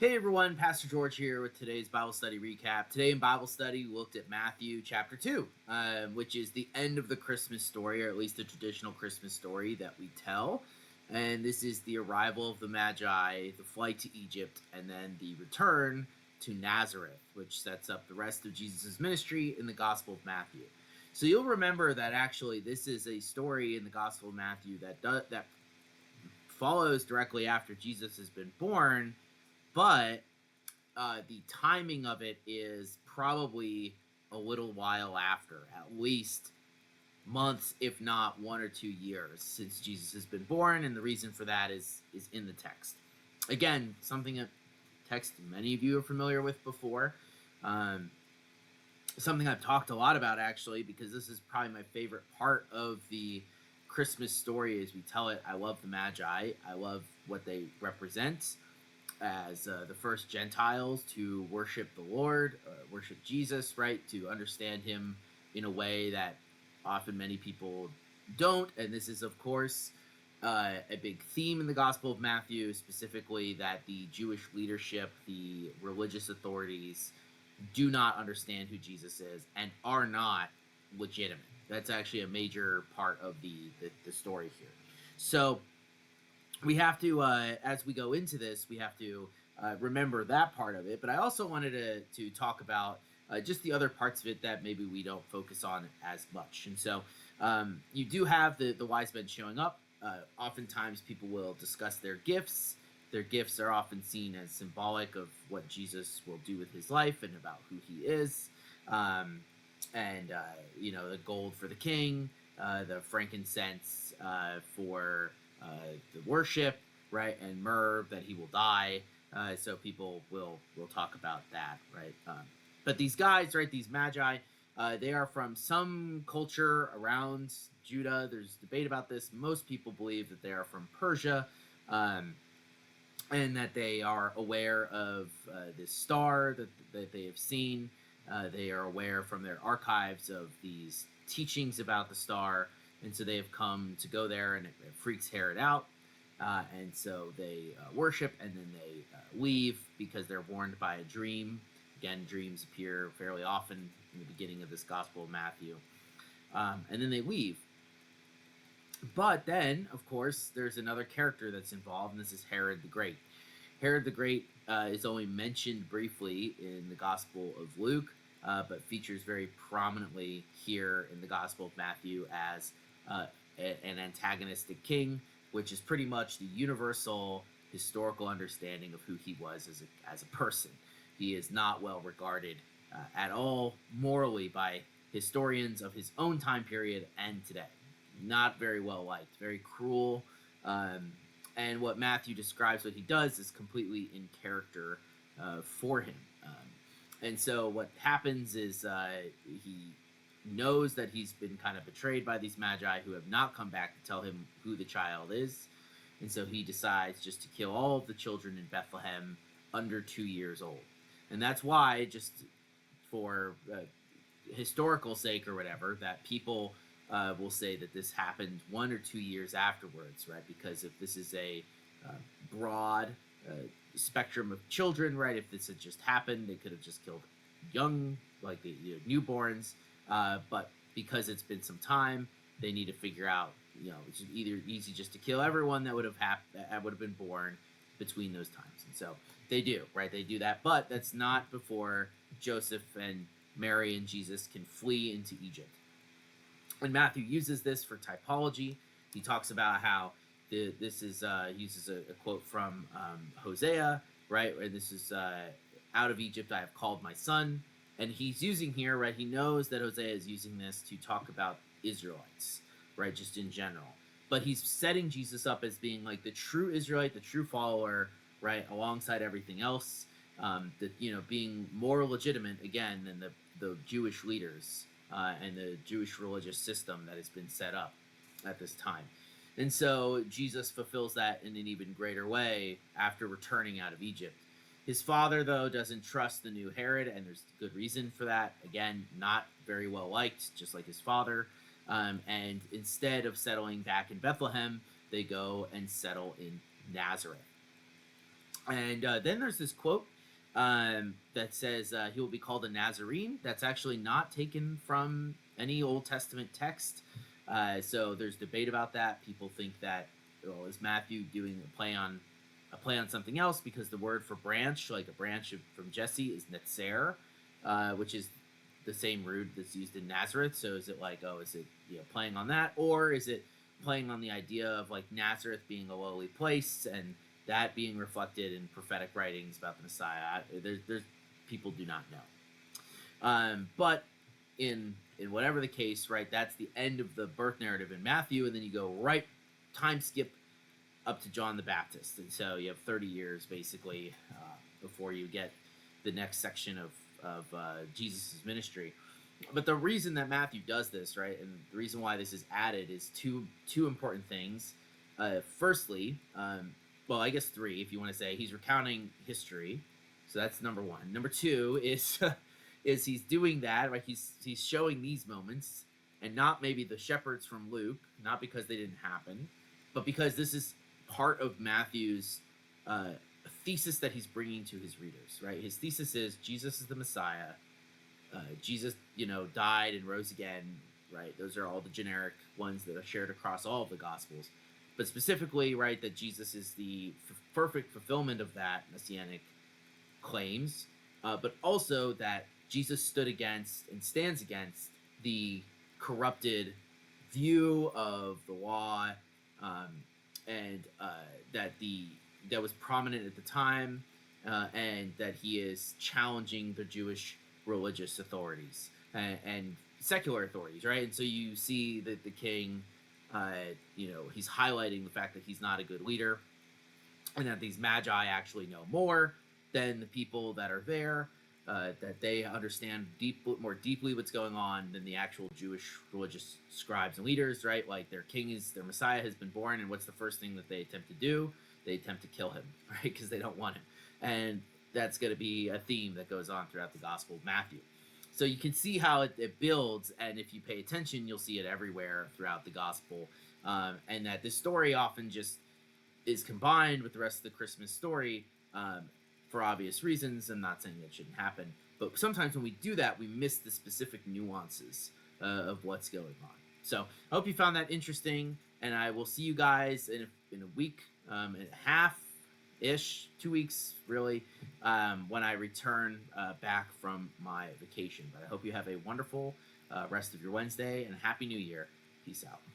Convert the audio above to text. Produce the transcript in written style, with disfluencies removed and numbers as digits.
Hey everyone, Pastor George here with today's Bible study recap. Today in Bible study, we looked at Matthew chapter 2, which is the end of the Christmas story, or at least the traditional Christmas story that we tell. And this is the arrival of the Magi, the flight to Egypt, and then the return to Nazareth, which sets up the rest of Jesus' ministry in the Gospel of Matthew. So you'll remember that actually this is a story in the Gospel of Matthew that follows directly after Jesus has been born, but the timing of it is probably a little while after, at least months, if not 1 or 2 years, since Jesus has been born, and the reason for that is in the text. Again, something that text many of you are familiar with before. Something I've talked a lot about actually, because this is probably my favorite part of the Christmas story as we tell it. I love the Magi. I love what they represent as the first Gentiles to worship the Lord, worship Jesus, right? To understand him in a way that often many people don't. And this is, of course, a big theme in the Gospel of Matthew, specifically that the Jewish leadership, the religious authorities, do not understand who Jesus is and are not legitimate. That's actually a major part of the story here. So we have to, as we go into this, we have to remember that part of it. But I also wanted to talk about just the other parts of it that maybe we don't focus on as much. And so you do have the wise men showing up. Oftentimes people will discuss their gifts. Their gifts are often seen as symbolic of what Jesus will do with his life and about who he is. The gold for the king, the frankincense for the worship, right, and myrrh that he will die. So people will talk about that, right? But these guys, right, these Magi, they are from some culture around Judah. There's debate about this. Most people believe that they are from Persia, and that they are aware of this star that they have seen. They are aware from their archives of these teachings about the star, and so they have come to go there, and it freaks Herod out. And so they worship, and then they leave because they're warned by a dream. Again, dreams appear fairly often in the beginning of this Gospel of Matthew. And then they leave. But then, of course, there's another character that's involved, and this is Herod the Great. Herod the Great is only mentioned briefly in the Gospel of Luke, but features very prominently here in the Gospel of Matthew as an antagonistic king, which is pretty much the universal historical understanding of who he was as a person. He is not well regarded at all morally by historians of his own time period and today. Not very well liked, very cruel. And what Matthew describes what he does is completely in character for him. And so what happens is he knows that he's been kind of betrayed by these Magi who have not come back to tell him who the child is. And so he decides just to kill all of the children in Bethlehem under 2 years old. And that's why, just for historical sake or whatever, that people will say that this happened 1 or 2 years afterwards, right? Because if this is a broad spectrum of children, right? If this had just happened, they could have just killed young, like the newborns. But because it's been some time, they need to figure out, it's either easy just to kill everyone that would have been born between those times. And so they do, right? They do that, but that's not before Joseph and Mary and Jesus can flee into Egypt. And Matthew uses this for typology. He talks about how this is uses a quote from Hosea, right? Where this is out of Egypt I have called my son. And he's using here, right? He knows that Hosea is using this to talk about Israelites, right? Just in general. But he's setting Jesus up as being like the true Israelite, the true follower, right? Alongside everything else, being more legitimate again than the Jewish leaders and the Jewish religious system that has been set up at this time. And so Jesus fulfills that in an even greater way after returning out of Egypt. His father, though, doesn't trust the new Herod, and there's good reason for that. Again, not very well liked, just like his father. And instead of settling back in Bethlehem, they go and settle in Nazareth. And then there's this quote that says he will be called a Nazarene. That's actually not taken from any Old Testament text. So there's debate about that. People think that, well, is Matthew doing a play on something else, because the word for branch, like a branch from Jesse, is netzer, which is the same root that's used in Nazareth. So is it like, oh, is it, playing on that, or is it playing on the idea of like Nazareth being a lowly place and that being reflected in prophetic writings about the Messiah? There's people do not know. But in whatever the case, right, that's the end of the birth narrative in Matthew, and then you go right time skip up to John the Baptist, and so you have 30 years basically before you get the next section of Jesus' ministry. But the reason that Matthew does this, right, and the reason why this is added is two important things. Firstly, well, I guess three, if you want to say. He's recounting history, so that's number one. Number two is is he's doing that, right? He's showing these moments, and not maybe the shepherds from Luke, not because they didn't happen, but because this is part of Matthew's thesis that he's bringing to his readers, right? His thesis is Jesus is the Messiah. Jesus, died and rose again, right? Those are all the generic ones that are shared across all of the Gospels. But specifically, right, that Jesus is the perfect fulfillment of that messianic claims, but also that Jesus stood against and stands against the corrupted view of the law, um, and that was prominent at the time, and that he is challenging the Jewish religious authorities and secular authorities, right? And so you see that the king, he's highlighting the fact that he's not a good leader, and that these magi actually know more than the people that are there, that they understand more deeply what's going on than the actual Jewish religious scribes and leaders, right? Like their Messiah has been born, and what's the first thing that they attempt to do? They attempt to kill him, right? Because they don't want him. And that's going to be a theme that goes on throughout the Gospel of Matthew. So you can see how it builds, and if you pay attention, you'll see it everywhere throughout the Gospel, and that this story often just is combined with the rest of the Christmas story, for obvious reasons. I'm not saying that shouldn't happen, but sometimes when we do that, we miss the specific nuances of what's going on. So I hope you found that interesting, and I will see you guys in a week and a half ish, 2 weeks really, when I return back from my vacation. But I hope you have a wonderful rest of your Wednesday, and Happy New Year. Peace out.